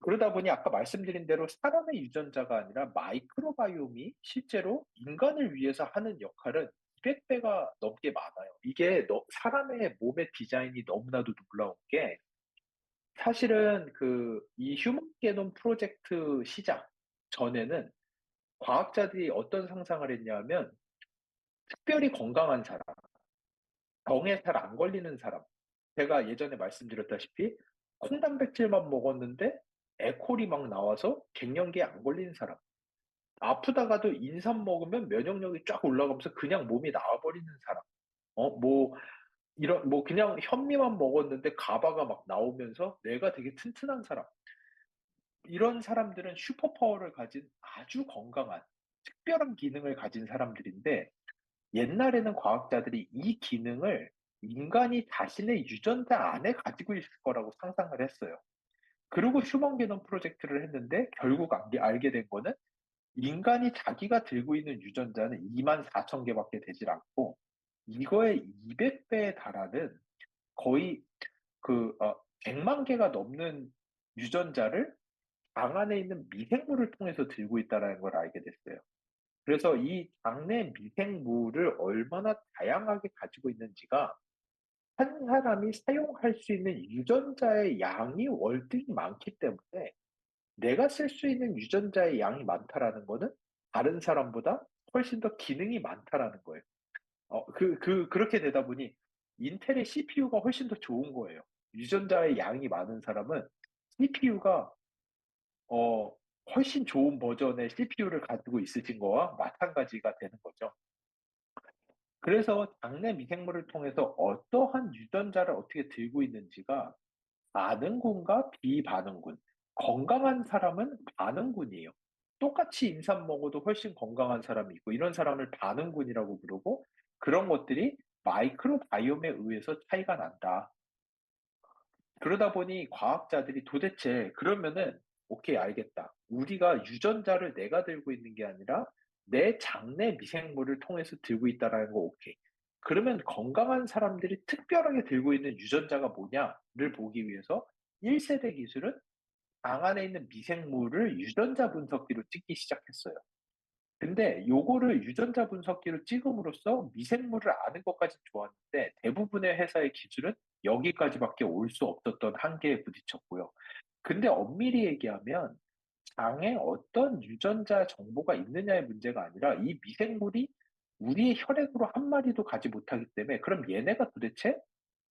그러다 보니 아까 말씀드린 대로 사람의 유전자가 아니라 마이크로바이옴이 실제로 인간을 위해서 하는 역할은 200배가 넘게 많아요. 이게 사람의 몸의 디자인이 너무나도 놀라운 게 사실은 이 휴먼 게놈 프로젝트 시작 전에는 과학자들이 어떤 상상을 했냐면 특별히 건강한 사람, 병에 잘 안 걸리는 사람. 제가 예전에 말씀드렸다시피 콩단백질만 먹었는데 에콜이 막 나와서 갱년기에 안 걸리는 사람. 아프다가도 인삼 먹으면 면역력이 쫙 올라가면서 그냥 몸이 나와버리는 사람. 뭐, 그냥 현미만 먹었는데 가바가 막 나오면서 뇌가 되게 튼튼한 사람. 이런 사람들은 슈퍼파워를 가진 아주 건강한, 특별한 기능을 가진 사람들인데, 옛날에는 과학자들이 이 기능을 인간이 자신의 유전자 안에 가지고 있을 거라고 상상을 했어요. 그리고 휴먼 게놈 프로젝트를 했는데, 결국 알게 된 거는 인간이 자기가 들고 있는 유전자는 2만 4천 개밖에 되질 않고, 이거의 200배에 달하는 거의 100만 개가 넘는 유전자를 장 안에 있는 미생물을 통해서 들고 있다는 걸 알게 됐어요. 그래서 이 장내 미생물을 얼마나 다양하게 가지고 있는지가 한 사람이 사용할 수 있는 유전자의 양이 월등히 많기 때문에 내가 쓸 수 있는 유전자의 양이 많다라는 거는 다른 사람보다 훨씬 더 기능이 많다라는 거예요. 그렇게 되다 보니 인텔의 CPU가 훨씬 더 좋은 거예요. 유전자의 양이 많은 사람은 CPU가 훨씬 좋은 버전의 CPU를 가지고 있으신 거와 마찬가지가 되는 거죠. 그래서 장내 미생물을 통해서 어떠한 유전자를 어떻게 들고 있는지가 반응군과 비반응군. 건강한 사람은 반응군이에요. 똑같이 인삼 먹어도 훨씬 건강한 사람이 있고, 이런 사람을 반응군이라고 부르고, 그런 것들이 마이크로바이옴에 의해서 차이가 난다. 그러다 보니 과학자들이 도대체 그러면은 오케이 알겠다. 우리가 유전자를 내가 들고 있는 게 아니라 내 장내 미생물을 통해서 들고 있다라는 거 오케이. 그러면 건강한 사람들이 특별하게 들고 있는 유전자가 뭐냐를 보기 위해서 1세대 기술은 장 안에 있는 미생물을 유전자 분석기로 찍기 시작했어요. 근데 요거를 유전자 분석기로 찍음으로써 미생물을 아는 것까지 좋았는데 대부분의 회사의 기술은 여기까지밖에 올 수 없었던 한계에 부딪혔고요. 근데 엄밀히 얘기하면 장에 어떤 유전자 정보가 있느냐의 문제가 아니라 이 미생물이 우리의 혈액으로 한 마리도 가지 못하기 때문에 그럼 얘네가 도대체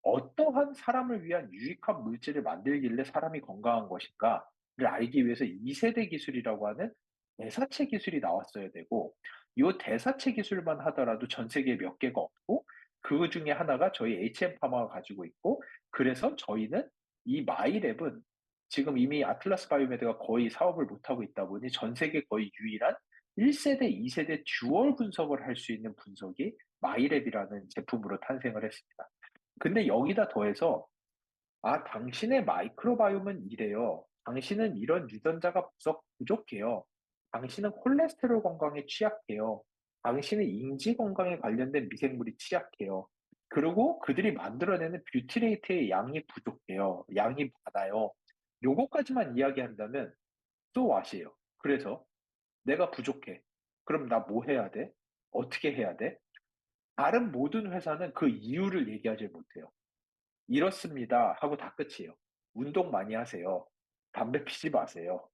어떠한 사람을 위한 유익한 물질을 만들길래 사람이 건강한 것인가를 알기 위해서 2세대 기술이라고 하는 대사체 기술이 나왔어야 되고, 이 대사체 기술만 하더라도 전 세계에 몇 개가 없고, 그 중에 하나가 저희 HM파마가 가지고 있고, 그래서 저희는 이 마이랩은 지금 이미 아틀라스 바이오메드가 거의 사업을 못하고 있다 보니 전 세계 거의 유일한 1세대, 2세대 듀얼 분석을 할 수 있는 분석이 마이랩이라는 제품으로 탄생을 했습니다. 근데 여기다 더해서, 당신의 마이크로바이옴은 이래요. 당신은 이런 유전자가 부족해요. 당신은 콜레스테롤 건강에 취약해요. 당신은 인지 건강에 관련된 미생물이 취약해요. 그리고 그들이 만들어내는 뷰티레이트의 양이 부족해요. 양이 많아요. 요거까지만 이야기한다면 또 왓이에요. 그래서 내가 부족해. 그럼 나 뭐 해야 돼? 어떻게 해야 돼? 다른 모든 회사는 그 이유를 얘기하지 못해요. 이렇습니다 하고 다 끝이에요. 운동 많이 하세요. 담배 피지 마세요.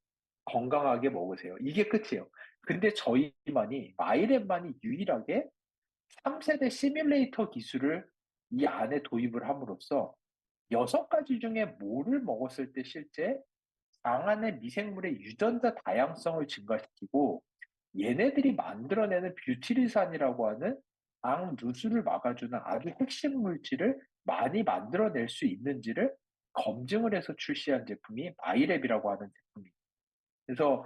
건강하게 먹으세요. 이게 끝이에요. 근데 저희만이, 마이랩만이 유일하게 3세대 시뮬레이터 기술을 이 안에 도입을 함으로써 6가지 중에 뭐를 먹었을 때 실제 장 안의 미생물의 유전자 다양성을 증가시키고 얘네들이 만들어내는 뷰티리산이라고 하는 장 누수를 막아주는 아주 핵심 물질을 많이 만들어낼 수 있는지를 검증을 해서 출시한 제품이 마이랩이라고 하는 제품입니다. 그래서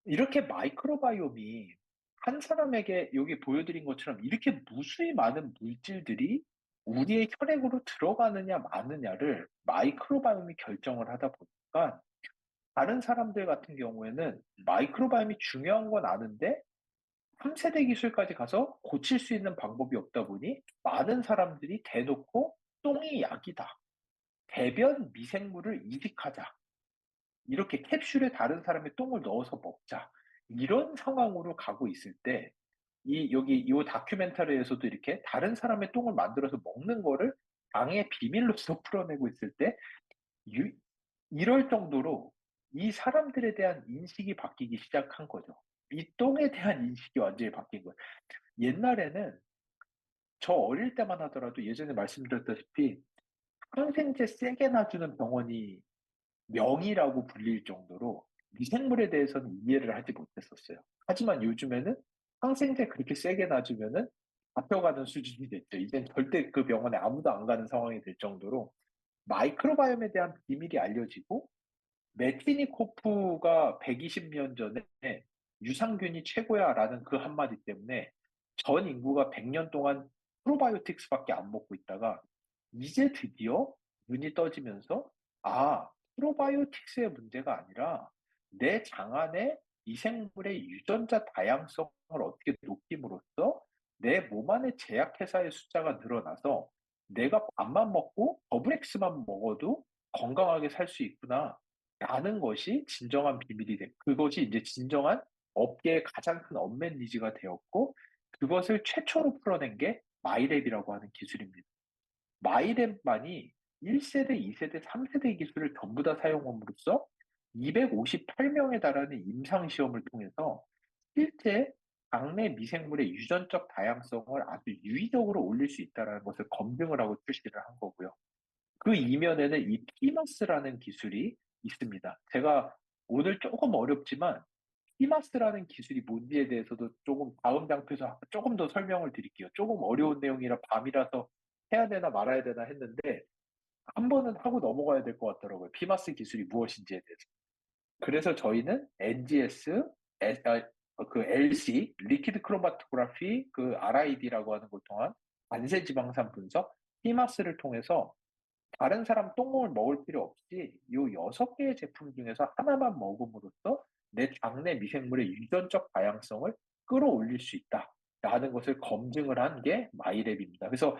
이렇게 마이크로바이옴이 한 사람에게 여기 보여드린 것처럼 이렇게 무수히 많은 물질들이 우리의 혈액으로 들어가느냐 마느냐를 마이크로바이옴이 결정을 하다 보니까 다른 사람들 같은 경우에는 마이크로바이옴이 중요한 건 아는데 3세대 기술까지 가서 고칠 수 있는 방법이 없다 보니 많은 사람들이 대놓고 똥이 약이다. 대변 미생물을 이식하자. 이렇게 캡슐에 다른 사람의 똥을 넣어서 먹자. 이런 상황으로 가고 있을 때 여기 이 다큐멘터리에서도 이렇게 다른 사람의 똥을 만들어서 먹는 거를 당의 비밀로서 풀어내고 있을 때 유 이럴 정도로 이 사람들에 대한 인식이 바뀌기 시작한 거죠. 이 똥에 대한 인식이 완전히 바뀐 거예요. 옛날에는 저 어릴 때만 하더라도 예전에 말씀드렸다시피 항생제 세게 놔주는 병원이 명이라고 불릴 정도로 미생물에 대해서는 이해를 하지 못했었어요. 하지만 요즘에는 항생제 그렇게 세게 놔주면은 잡혀가는 수준이 됐죠. 이젠 절대 그 병원에 아무도 안 가는 상황이 될 정도로 마이크로바이옴에 대한 비밀이 알려지고 메티니코프가 120년 전에 유산균이 최고야라는 그 한마디 때문에 전 인구가 100년 동안 프로바이오틱스밖에 안 먹고 있다가 이제 드디어 눈이 떠지면서 아, 프로바이오틱스의 문제가 아니라 내 장안에 미생물의 유전자 다양성을 어떻게 높임으로써 내 몸 안에 제약회사의 숫자가 늘어나서 내가 밥만 먹고 더블엑스만 먹어도 건강하게 살 수 있구나. 라는 것이 진정한 비밀이 돼. 그것이 이제 진정한 업계의 가장 큰 언맷 니즈가 되었고, 그것을 최초로 풀어낸 게 마이랩이라고 하는 기술입니다. 마이랩만이 1세대, 2세대, 3세대 기술을 전부 다 사용함으로써 258명에 달하는 임상시험을 통해서 실제 장내 미생물의 유전적 다양성을 아주 유의적으로 올릴 수 있다는 것을 검증을 하고 출시를 한 거고요. 그 이면에는 이 피마스라는 기술이 있습니다. 제가 오늘 조금 어렵지만 피마스라는 기술이 뭔지에 대해서도 조금 다음 장표에서 조금 더 설명을 드릴게요. 조금 어려운 내용이라 밤이라서 해야 되나 말아야 되나 했는데 한 번은 하고 넘어가야 될 것 같더라고요. 피마스 기술이 무엇인지에 대해서. 그래서 저희는 NGS, 그 LC, 리퀴드 크로마토그래피, 그 RID라고 하는 걸 통한 만세 지방산 분석, 피마스를 통해서 다른 사람 똥을 먹을 필요 없이 요 6개의 제품 중에서 하나만 먹음으로써 내 장내 미생물의 유전적 다양성을 끌어올릴 수 있다라는 것을 검증을 한 게 마이랩입니다. 그래서